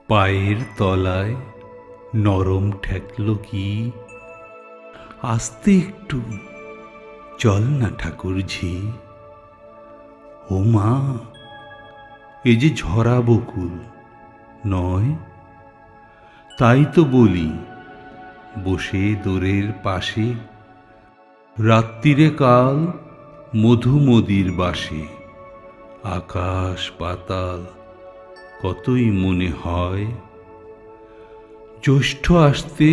পায়ের তলায় নরম ঠেকল কি, আস্তে একটু চল না ঠাকুরঝি। ও মা, এ যে ঝরা বকুল নয়? তাই তো বলি, বসে দোরের পাশে রাত্রিরে কাল মধুমদির বাসে আকাশ পাতাল কতই মনে হয়। জ্যৈষ্ঠ আসতে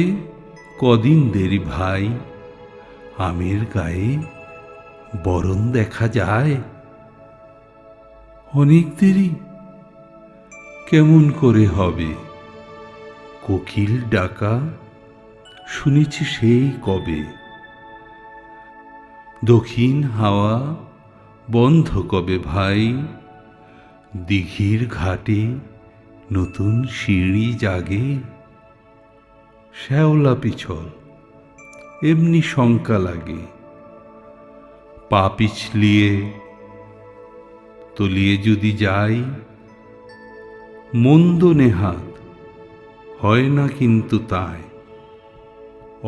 কদিন দেরি ভাই, আমের গায়ে বরণ দেখা যায়। অনেক দেরি? কেমন করে হবে? কোকিল ডাকা শুনেছি সেই কবে। দক্ষিণ হাওয়া বন্ধ কবে ভাই, দিঘির ঘাটে নতুন সিঁড়ি জাগে। শ্যাওলা পিছল এমনি শঙ্কা লাগে, পা পিছলিয়ে তলিয়ে যদি যাই। মন্দ নেহাত হয় না কিন্তু তাই,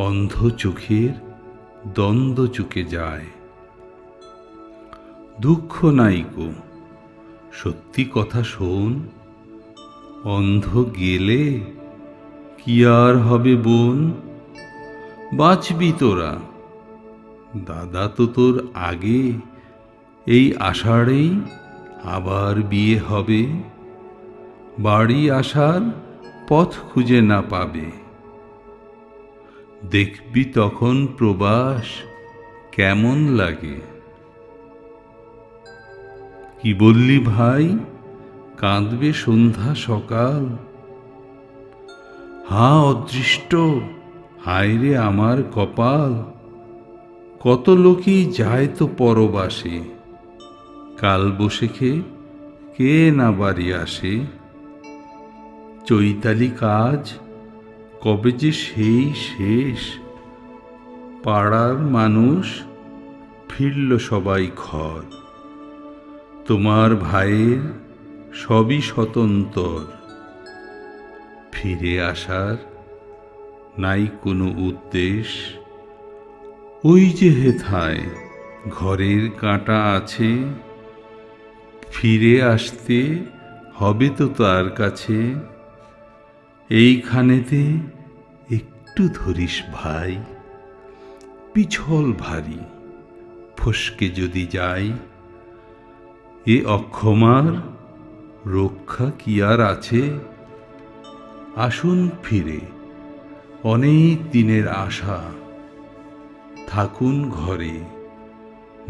অন্ধ চোখের দ্বন্দ্ব চুকে যায়। দুঃখ নাইকো, সত্যি কথা শোন, অন্ধ গেলে কি আর হবে বোন? বাঁচবি তোরা, দাদা তো তোর আগে এই আষাঢ়েই আবার বিয়ে হবে। বাড়ি আসার পথ খুঁজে না পাবে, দেখবি তখন প্রবাস কেমন লাগে। কি বললি ভাই, কাঁদবে সন্ধ্যা সকাল? হা অদৃষ্ট, হায় রে আমার কপাল। কত লোকই যায় তো পরবাসে, কাল বসেখে কে না বাড়ি আসে। চৈতালি কাজ কবে যে সেই শেষ, পাড়ার মানুষ ফিরল সবাই ঘর। তোমার ভাইয়ের সবই স্বতন্তর, ফিরে আসার নাই কোনো উদ্দেশ। ওই যে হেথায় ঘরের কাঁটা আছে, ফিরে আসতে হবে তো তার কাছে। এইখানেতে একটু ধরিস ভাই, পিছল ভারী ফসকে যদি যাই। এ অক্ষমার রক্ষা কি আর আছে? আসুন ফিরে অনেক দিনের আশা, থাকুন ঘরে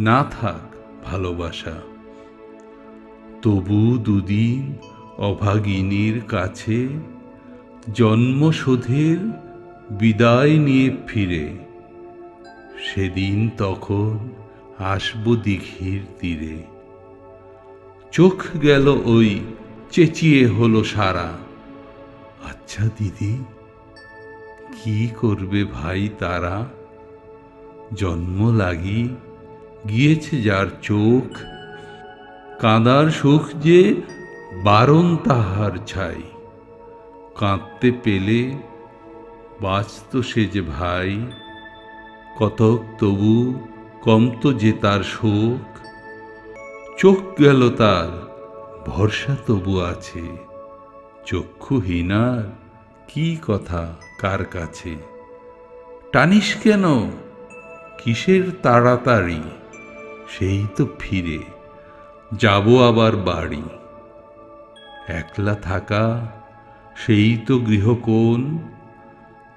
না থাক ভালোবাসা। তবু দুদিন অভাগিনীর কাছে জন্মশোধের বিদায় নিয়ে ফিরে, সেদিন তখন আসব দিঘির তীরে। চোখ গেল ওই চেঁচিয়ে হলো সারা। আচ্ছা দিদি, কি করবে ভাই তারা? জন্ম লাগি গিয়েছে যার চোখ, কাঁদার সুখ যে বারণ তাহার ছাই। কাঁদতে পেলে বাঁচত সে যে ভাই, কতক তবু কমতো যে তার শোক। চোখ গেল তার, ভরসা তবু আছে, চক্ষুহীনার কি কথা কার কাছে? টানিস কেন, কিসের তাড়াতাড়ি? সেই তো ফিরে যাব আবার বাড়ি। একলা থাকা সেই তো গৃহকোণ,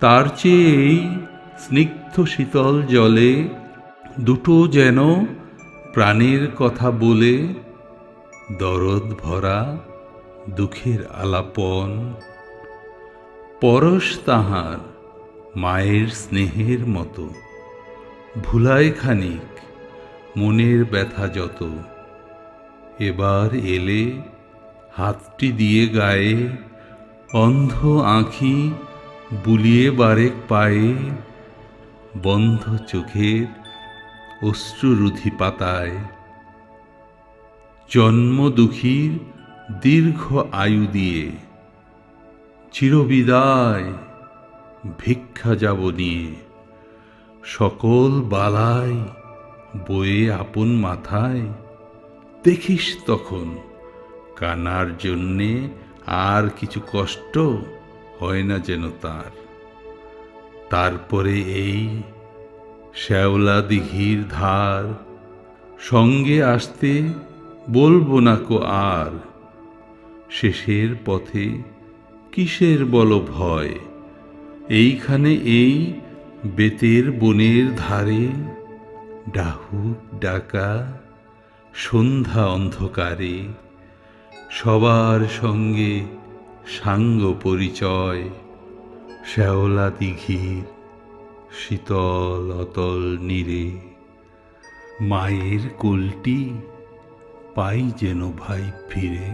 তার চেয়ে এই স্নিগ্ধ শীতল জলে দুটো যেন প্রাণের কথা বলে, দরদ ভরা দুঃখের আলাপন। পরশ তাহার মায়ের স্নেহের মতো, ভুলায় খানিক মনের ব্যথা যত। এবার এলে হাতটি দিয়ে গায়ে, অন্ধ আঁখি বুলিয়ে বারেক পায়ে। বন্ধ চোখের অশ্রুরুধি পাতায়, জন্ম দুঃখীর দীর্ঘ আয়ু দিয়ে চিরবিদায় ভিক্ষা যাব নিয়ে, সকল বালাই বয়ে আপন মাথায়। দেখিস তখন কানার জন্যে আর কিছু কষ্ট হয় না যেন তার। তারপরে এই শ্যাওলা দিঘির ধার সঙ্গে আসতে বলবো না কো আর। শেষের পথে কিসের বল ভয়, এইখানে এই বেতের বনের ধারে ডাহুক ডাকা সন্ধ্যা অন্ধকারে, সবার সঙ্গে সাঙ্গ পরিচয়। শ্যাওলা দিঘির শীতল অতল নীরে, মায়ের কোলটি পাই যেন ভাই ফিরে।